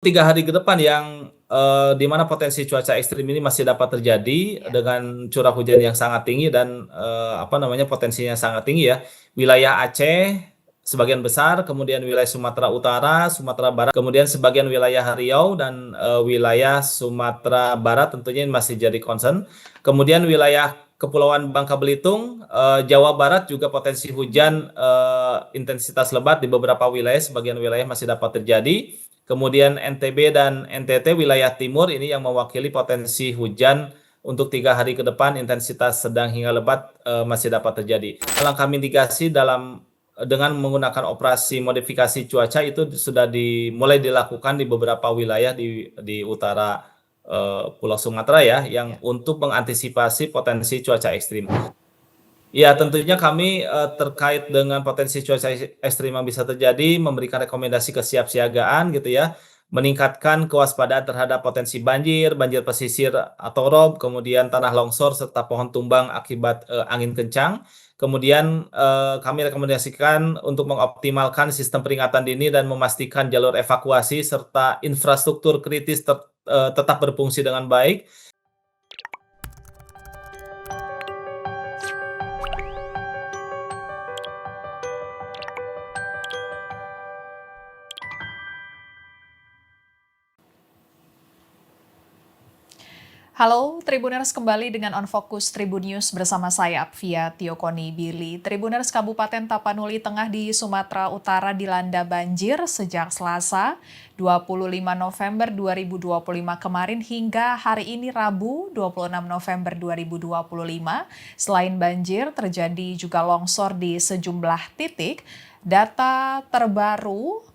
3 hari ke depan yang di mana potensi cuaca ekstrim ini masih dapat terjadi Ya. dengan curah hujan yang sangat tinggi dan potensinya sangat tinggi ya. Wilayah Aceh sebagian besar, kemudian wilayah Sumatera Utara, Sumatera Barat, kemudian sebagian wilayah Riau dan wilayah Sumatera Barat tentunya ini masih jadi concern. Kemudian wilayah Kepulauan Bangka Belitung, Jawa Barat juga potensi hujan intensitas lebat di beberapa wilayah, sebagian wilayah masih dapat terjadi. Kemudian NTB dan NTT wilayah timur ini yang mewakili potensi hujan untuk 3 hari ke depan intensitas sedang hingga lebat masih dapat terjadi. Langkah mitigasi dengan menggunakan operasi modifikasi cuaca itu sudah dimulai dilakukan di beberapa wilayah di utara Pulau Sumatera ya, yang untuk mengantisipasi potensi cuaca ekstrim. Ya, tentunya kami terkait dengan potensi cuaca ekstrim yang bisa terjadi, memberikan rekomendasi kesiapsiagaan gitu ya, meningkatkan kewaspadaan terhadap potensi banjir, banjir pesisir atau rob, kemudian tanah longsor serta pohon tumbang akibat angin kencang. Kemudian kami rekomendasikan untuk mengoptimalkan sistem peringatan dini dan memastikan jalur evakuasi serta infrastruktur kritis tetap berfungsi dengan baik. Halo Tribuners, kembali dengan On Focus Tribun News bersama saya Apvia Tiokoni Billy. Tribuners, Kabupaten Tapanuli Tengah di Sumatera Utara dilanda banjir sejak Selasa 25 November 2025 kemarin hingga hari ini Rabu 26 November 2025. Selain banjir, terjadi juga longsor di sejumlah titik. Data terbaru,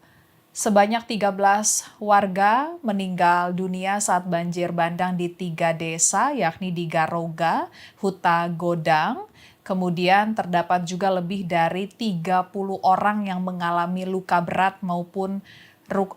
sebanyak 13 warga meninggal dunia saat banjir bandang di 3 desa, yakni di Garoga, Huta Godang. Kemudian terdapat juga lebih dari 30 orang yang mengalami luka berat maupun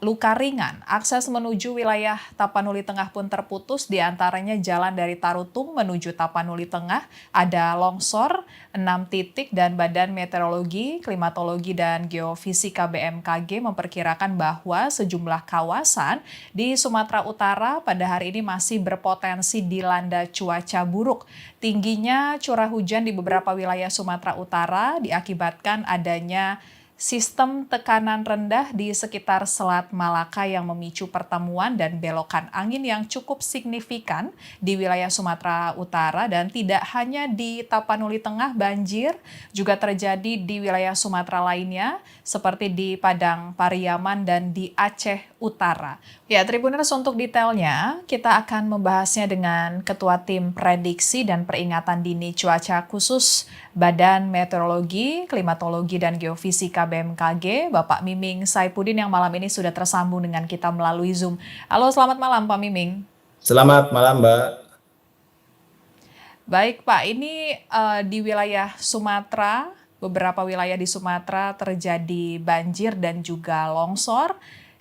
luka ringan. Akses menuju wilayah Tapanuli Tengah pun terputus, di antaranya jalan dari Tarutung menuju Tapanuli Tengah ada longsor 6 titik dan Badan Meteorologi, Klimatologi dan Geofisika BMKG memperkirakan bahwa sejumlah kawasan di Sumatera Utara pada hari ini masih berpotensi dilanda cuaca buruk. Tingginya curah hujan di beberapa wilayah Sumatera Utara diakibatkan adanya sistem tekanan rendah di sekitar Selat Malaka yang memicu pertemuan dan belokan angin yang cukup signifikan di wilayah Sumatera Utara, dan tidak hanya di Tapanuli Tengah banjir juga terjadi di wilayah Sumatera lainnya seperti di Padang Pariaman dan di Aceh Utara. Ya, Tribuners, untuk detailnya kita akan membahasnya dengan Ketua Tim Prediksi dan Peringatan Dini Cuaca Khusus Badan Meteorologi, Klimatologi dan Geofisika BMKG, Bapak Miming Saipudin yang malam ini sudah tersambung dengan kita melalui Zoom. Halo, selamat malam Pak Miming. Selamat malam, Mbak. Baik Pak, ini di wilayah Sumatera, beberapa wilayah di Sumatera terjadi banjir dan juga longsor.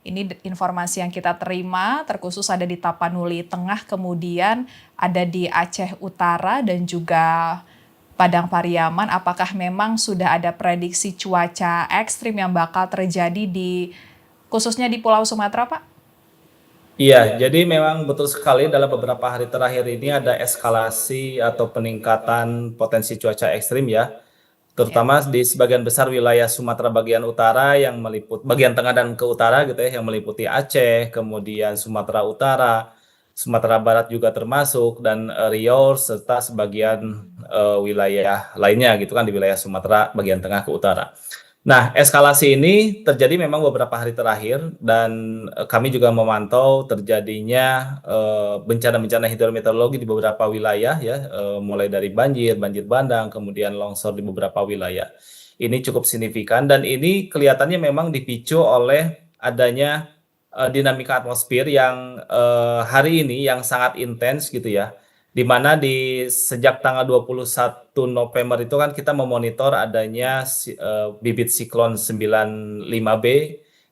Ini informasi yang kita terima, terkhusus ada di Tapanuli Tengah, kemudian ada di Aceh Utara dan juga Padang Pariaman. Apakah memang sudah ada prediksi cuaca ekstrim yang bakal terjadi khususnya di Pulau Sumatera, Pak? Iya, jadi memang betul sekali dalam beberapa hari terakhir ini ada eskalasi atau peningkatan potensi cuaca ekstrim ya, Ya. terutama di sebagian besar wilayah Sumatera bagian utara yang meliput bagian tengah dan ke utara gitu ya, yang meliputi Aceh, kemudian Sumatera Utara, Sumatera Barat juga termasuk, dan Riau serta sebagian wilayah lainnya gitu kan di wilayah Sumatera bagian tengah ke utara. Nah, eskalasi ini terjadi memang beberapa hari terakhir dan kami juga memantau terjadinya bencana-bencana hidrometeorologi di beberapa wilayah ya, mulai dari banjir, banjir bandang, kemudian longsor di beberapa wilayah. Ini cukup signifikan dan ini kelihatannya memang dipicu oleh adanya dinamika atmosfer yang hari ini yang sangat intens gitu ya. Di mana sejak tanggal 21 November itu kan kita memonitor adanya bibit siklon 95B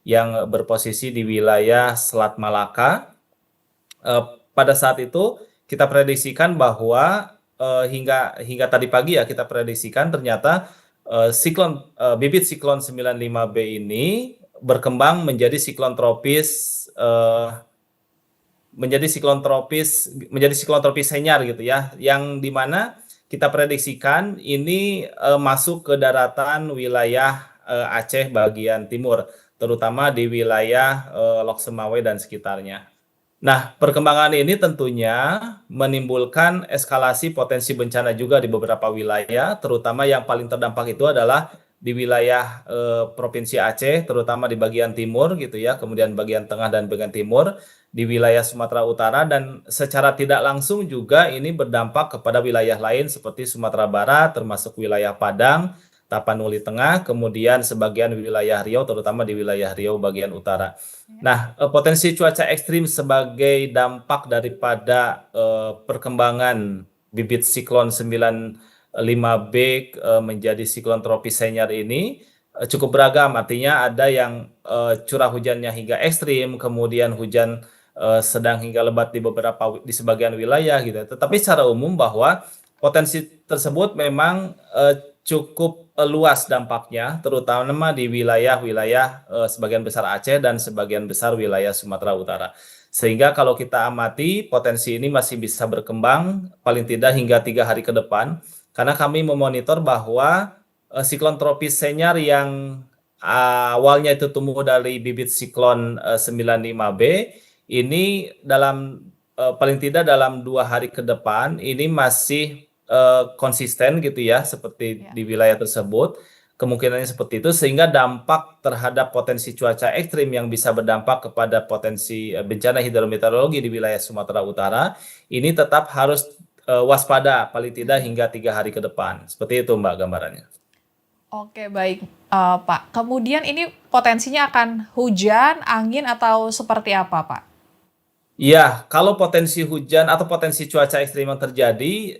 yang berposisi di wilayah Selat Malaka. Pada saat itu kita prediksikan bahwa hingga tadi pagi ya kita prediksikan ternyata bibit siklon 95B ini berkembang menjadi siklon tropis senior gitu ya, yang dimana kita prediksikan ini masuk ke daratan wilayah Aceh bagian timur, terutama di wilayah Lok Semawe dan sekitarnya. Nah, perkembangan ini tentunya menimbulkan eskalasi potensi bencana juga di beberapa wilayah, terutama yang paling terdampak itu adalah di wilayah Provinsi Aceh, terutama di bagian timur gitu ya, kemudian bagian tengah dan bagian timur, di wilayah Sumatera Utara, dan secara tidak langsung juga ini berdampak kepada wilayah lain seperti Sumatera Barat, termasuk wilayah Padang, Tapanuli Tengah, kemudian sebagian wilayah Riau, terutama di wilayah Riau bagian utara. Nah, potensi cuaca ekstrim sebagai dampak daripada perkembangan bibit siklon 95B menjadi siklon tropis senior ini cukup beragam. Artinya ada yang curah hujannya hingga ekstrim, kemudian hujan sedang hingga lebat di sebagian wilayah gitu. Tetapi secara umum bahwa potensi tersebut memang cukup luas dampaknya, terutama di wilayah-wilayah sebagian besar Aceh dan sebagian besar wilayah Sumatera Utara. Sehingga kalau kita amati, potensi ini masih bisa berkembang paling tidak hingga 3 hari ke depan, karena kami memonitor bahwa siklon tropis senior yang awalnya itu tumbuh dari bibit siklon 95B ini dalam paling tidak dalam 2 hari ke depan ini masih konsisten gitu ya, seperti di wilayah tersebut, kemungkinannya seperti itu, sehingga dampak terhadap potensi cuaca ekstrim yang bisa berdampak kepada potensi bencana hidrometeorologi di wilayah Sumatera Utara ini tetap harus waspada paling tidak hingga 3 hari ke depan. Seperti itu Mbak gambarannya. Oke, baik, Pak. Kemudian ini potensinya akan hujan, angin, atau seperti apa, Pak? Iya, kalau potensi hujan atau potensi cuaca ekstrim yang terjadi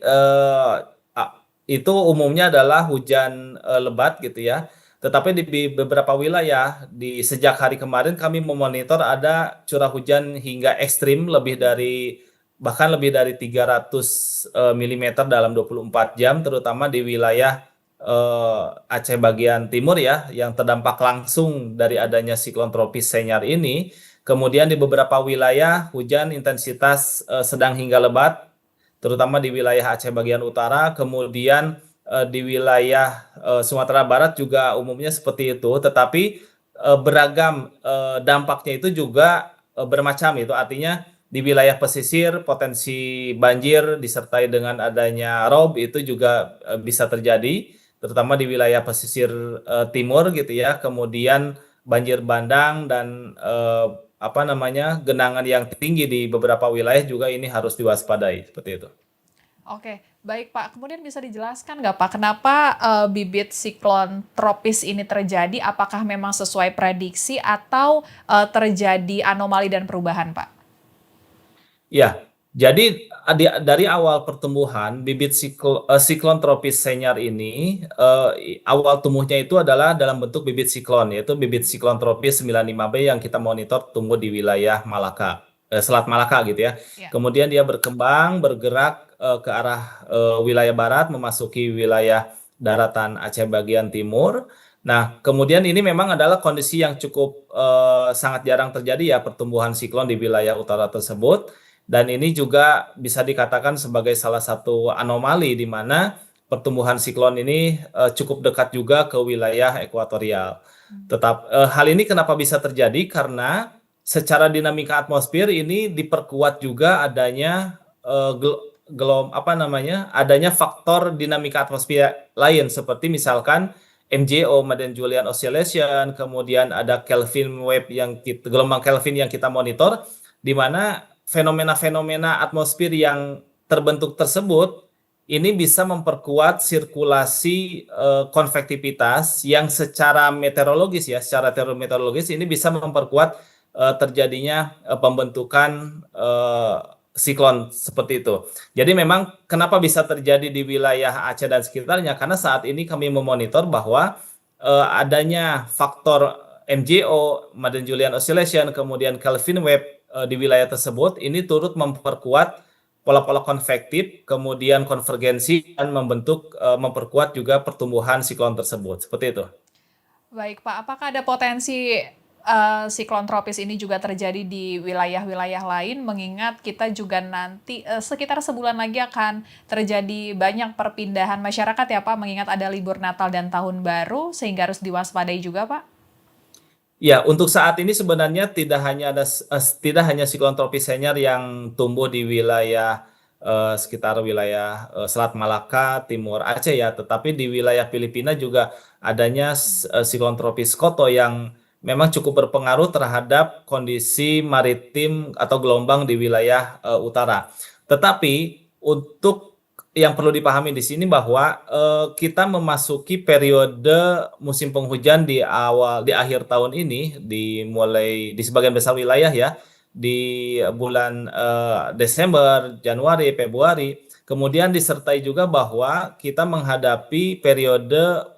itu umumnya adalah hujan lebat gitu ya. Tetapi di beberapa wilayah sejak hari kemarin kami memonitor ada curah hujan hingga ekstrim bahkan lebih dari 300 mm dalam 24 jam, terutama di wilayah Aceh bagian timur ya, yang terdampak langsung dari adanya siklon tropis senior ini. Kemudian di beberapa wilayah hujan intensitas sedang hingga lebat, terutama di wilayah Aceh bagian utara, kemudian di wilayah Sumatera Barat juga umumnya seperti itu, tetapi beragam dampaknya itu juga bermacam itu. Artinya di wilayah pesisir potensi banjir disertai dengan adanya rob itu juga bisa terjadi, terutama di wilayah pesisir timur gitu ya. Kemudian banjir bandang dan genangan yang tinggi di beberapa wilayah juga ini harus diwaspadai seperti itu. Oke, baik Pak. Kemudian bisa dijelaskan nggak Pak, kenapa bibit siklon tropis ini terjadi? Apakah memang sesuai prediksi atau terjadi anomali dan perubahan, Pak? Ya, jadi dari awal pertumbuhan bibit siklon tropis senior ini awal tumbuhnya itu adalah dalam bentuk bibit siklon, yaitu bibit siklon tropis 95B yang kita monitor tumbuh di wilayah Malaka, Selat Malaka gitu ya. Ya. Kemudian dia berkembang bergerak ke arah wilayah barat memasuki wilayah daratan Aceh bagian timur. Nah, kemudian ini memang adalah kondisi yang cukup sangat jarang terjadi ya, pertumbuhan siklon di wilayah utara tersebut. Dan ini juga bisa dikatakan sebagai salah satu anomali di mana pertumbuhan siklon ini cukup dekat juga ke wilayah ekuatorial. Hal ini kenapa bisa terjadi? Karena secara dinamika atmosfer ini diperkuat juga adanya adanya faktor dinamika atmosfer lain, seperti misalkan MJO, Madden-Julian Oscillation, kemudian ada Kelvin wave gelombang Kelvin yang kita monitor, di mana fenomena-fenomena atmosfer yang terbentuk tersebut ini bisa memperkuat sirkulasi konvektivitas yang secara meteorologis ini bisa memperkuat terjadinya pembentukan siklon seperti itu. Jadi memang kenapa bisa terjadi di wilayah Aceh dan sekitarnya, karena saat ini kami memonitor bahwa adanya faktor MJO, Madden-Julian Oscillation, kemudian Kelvin wave di wilayah tersebut ini turut memperkuat pola-pola konvektif, kemudian konvergensi dan memperkuat juga pertumbuhan siklon tersebut. Seperti itu. Baik Pak, apakah ada potensi siklon tropis ini juga terjadi di wilayah-wilayah lain, mengingat kita juga nanti, sekitar sebulan lagi akan terjadi banyak perpindahan masyarakat ya, Pak, mengingat ada libur Natal dan Tahun Baru, sehingga harus diwaspadai juga, Pak? Ya, untuk saat ini sebenarnya tidak hanya siklon tropis Senior yang tumbuh di wilayah, sekitar wilayah, Selat Malaka, Timur Aceh ya, tetapi di wilayah Filipina juga adanya siklon tropis Koto yang memang cukup berpengaruh terhadap kondisi maritim atau gelombang di wilayah, utara. Tetapi untuk yang perlu dipahami di sini bahwa, kita memasuki periode musim penghujan di akhir tahun ini, dimulai di sebagian besar wilayah ya, di bulan, Desember, Januari, Februari. Kemudian disertai juga bahwa kita menghadapi periode,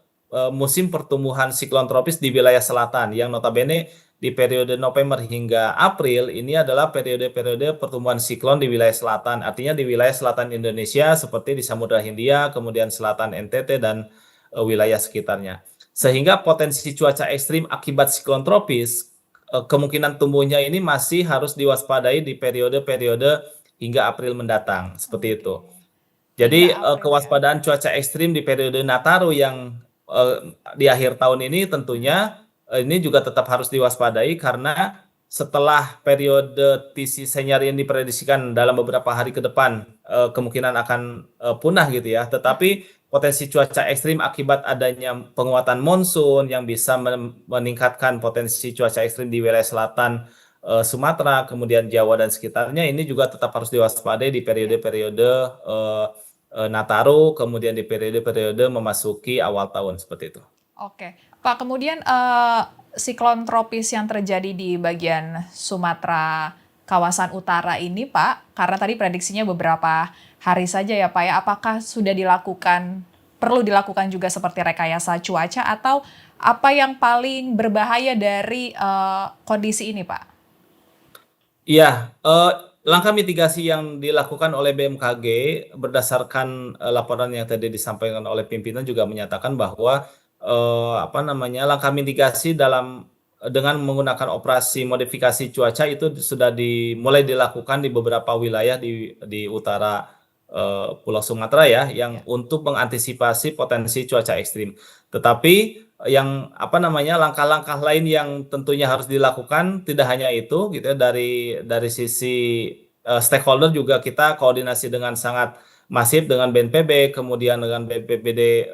musim pertumbuhan siklon tropis di wilayah selatan, yang notabene di periode November hingga April ini adalah periode-periode pertumbuhan siklon di wilayah selatan. Artinya di wilayah selatan Indonesia seperti di Samudra Hindia, kemudian selatan NTT dan wilayah sekitarnya. Sehingga potensi cuaca ekstrim akibat siklon tropis kemungkinan tumbuhnya ini masih harus diwaspadai di periode-periode hingga April mendatang, seperti itu. Oke, hingga Jadi April ya? kewaspadaan cuaca ekstrim di periode Nataru yang di akhir tahun ini tentunya ini juga tetap harus diwaspadai karena setelah periode TC Senior yang diprediksikan dalam beberapa hari ke depan kemungkinan akan punah gitu ya. Tetapi potensi cuaca ekstrim akibat adanya penguatan monsun yang bisa meningkatkan potensi cuaca ekstrim di wilayah selatan Sumatera, kemudian Jawa dan sekitarnya ini juga tetap harus diwaspadai di Ya. periode-periode Nataru, kemudian di periode-periode memasuki awal tahun seperti itu. Oke. Pak, kemudian, siklon tropis yang terjadi di bagian Sumatera kawasan utara ini, Pak, karena tadi prediksinya beberapa hari saja ya, Pak, ya, apakah sudah perlu dilakukan juga seperti rekayasa cuaca atau apa yang paling berbahaya dari, kondisi ini, Pak? Iya, langkah mitigasi yang dilakukan oleh BMKG berdasarkan, laporan yang tadi disampaikan oleh pimpinan juga menyatakan bahwa, apa namanya, langkah mitigasi dengan menggunakan operasi modifikasi cuaca itu sudah mulai dilakukan di beberapa wilayah di utara, Pulau Sumatera ya, yang Ya. untuk mengantisipasi potensi cuaca ekstrim. Tetapi yang apa namanya langkah-langkah lain yang tentunya harus dilakukan tidak hanya itu gitu ya dari sisi stakeholder juga kita koordinasi dengan sangat masif dengan BNPB kemudian dengan BPBD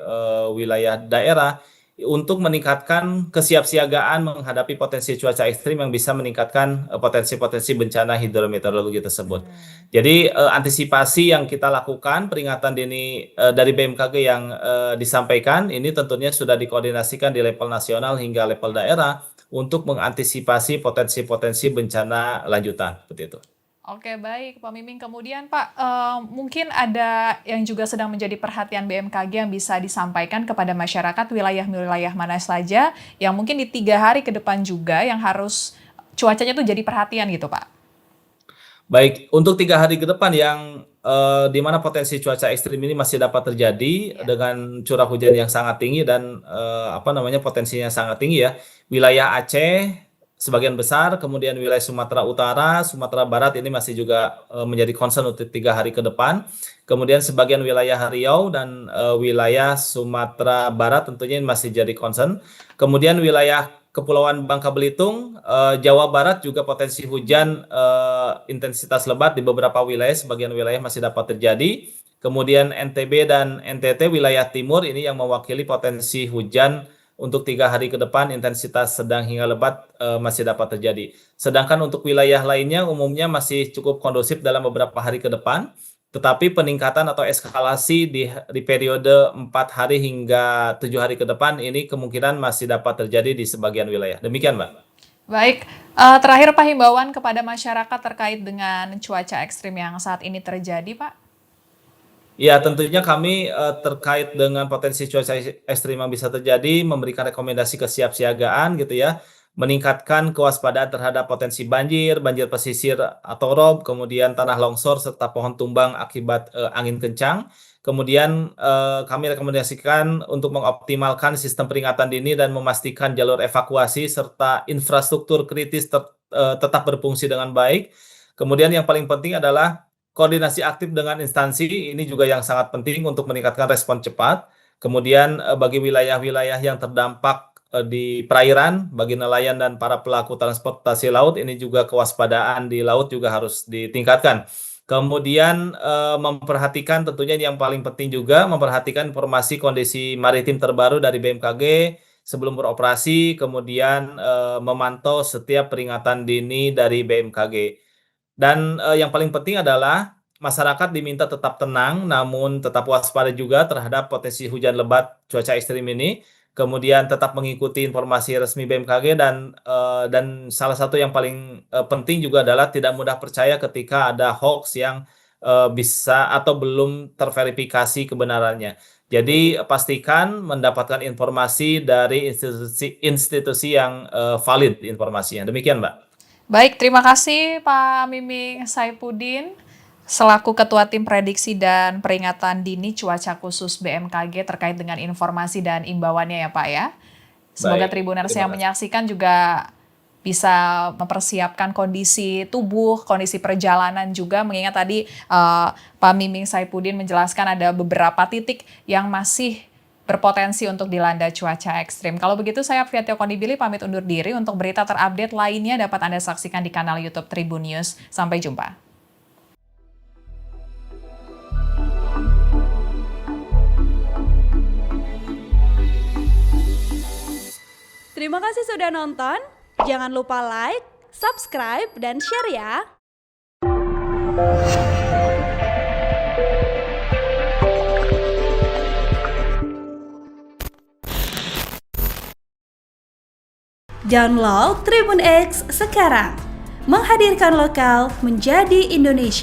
wilayah daerah untuk meningkatkan kesiapsiagaan menghadapi potensi cuaca ekstrim yang bisa meningkatkan potensi-potensi bencana hidrometeorologi tersebut. Mmm. Jadi antisipasi yang kita lakukan peringatan dini dari BMKG yang disampaikan ini tentunya sudah dikoordinasikan di level nasional hingga level daerah untuk mengantisipasi potensi-potensi bencana lanjutan, seperti itu. Oke, baik, Pak Miming. Kemudian, Pak, mungkin ada yang juga sedang menjadi perhatian BMKG yang bisa disampaikan kepada masyarakat wilayah-wilayah mana saja yang mungkin di 3 hari ke depan juga yang harus cuacanya tuh jadi perhatian gitu, Pak? Baik, untuk 3 hari ke depan yang di mana potensi cuaca ekstrim ini masih dapat terjadi Ya. dengan curah hujan yang sangat tinggi dan apa namanya potensinya sangat tinggi ya. Wilayah Aceh sebagian besar, kemudian wilayah Sumatera Utara, Sumatera Barat ini masih juga menjadi concern untuk 3 hari ke depan. Kemudian sebagian wilayah Riau dan wilayah Sumatera Barat tentunya ini masih jadi concern. Kemudian wilayah Kepulauan Bangka Belitung, Jawa Barat juga potensi hujan intensitas lebat di beberapa wilayah, sebagian wilayah masih dapat terjadi. Kemudian NTB dan NTT wilayah timur ini yang mewakili potensi hujan untuk 3 hari ke depan intensitas sedang hingga lebat masih dapat terjadi. Sedangkan untuk wilayah lainnya umumnya masih cukup kondusif dalam beberapa hari ke depan. Tetapi peningkatan atau eskalasi di periode 4 hari hingga 7 hari ke depan ini kemungkinan masih dapat terjadi di sebagian wilayah. Demikian, Mbak. Baik, terakhir Pak, himbauan kepada masyarakat terkait dengan cuaca ekstrim yang saat ini terjadi, Pak? Ya, tentunya kami terkait dengan potensi cuaca ekstrim yang bisa terjadi memberikan rekomendasi kesiapsiagaan gitu ya. meningkatkan kewaspadaan terhadap potensi banjir, banjir pesisir atau rob, kemudian tanah longsor serta pohon tumbang akibat angin kencang. Kemudian kami rekomendasikan untuk mengoptimalkan sistem peringatan dini dan memastikan jalur evakuasi serta infrastruktur kritis tetap berfungsi dengan baik. Kemudian yang paling penting adalah koordinasi aktif dengan instansi, ini juga yang sangat penting untuk meningkatkan respon cepat. Kemudian bagi wilayah-wilayah yang terdampak di perairan, bagi nelayan dan para pelaku transportasi laut, ini juga kewaspadaan di laut juga harus ditingkatkan. Kemudian memperhatikan tentunya yang paling penting juga memperhatikan informasi kondisi maritim terbaru dari BMKG sebelum beroperasi, kemudian memantau setiap peringatan dini dari BMKG. Dan yang paling penting adalah masyarakat diminta tetap tenang, namun tetap waspada juga terhadap potensi hujan lebat cuaca ekstrim ini. Kemudian tetap mengikuti informasi resmi BMKG dan salah satu yang paling penting juga adalah tidak mudah percaya ketika ada hoax yang bisa atau belum terverifikasi kebenarannya. Jadi pastikan mendapatkan informasi dari institusi yang valid informasinya. Demikian, Mbak. Baik, terima kasih Pak Miming Saifuddin selaku Ketua Tim Prediksi dan Peringatan Dini Cuaca Khusus BMKG terkait dengan informasi dan imbauannya ya Pak ya. Semoga Baik, Tribuners terima yang kasih. menyaksikan juga bisa mempersiapkan kondisi tubuh, kondisi perjalanan juga, mengingat tadi Pak Miming Saifuddin menjelaskan ada beberapa titik yang masih berpotensi untuk dilanda cuaca ekstrim. Kalau begitu saya Fia Tiokoni Billy pamit undur diri. Untuk berita terupdate lainnya dapat Anda saksikan di kanal YouTube Tribun News. Sampai jumpa. Terima kasih sudah nonton. Jangan lupa like, subscribe, dan share ya. Download Tribun X sekarang. Menghadirkan lokal menjadi Indonesia.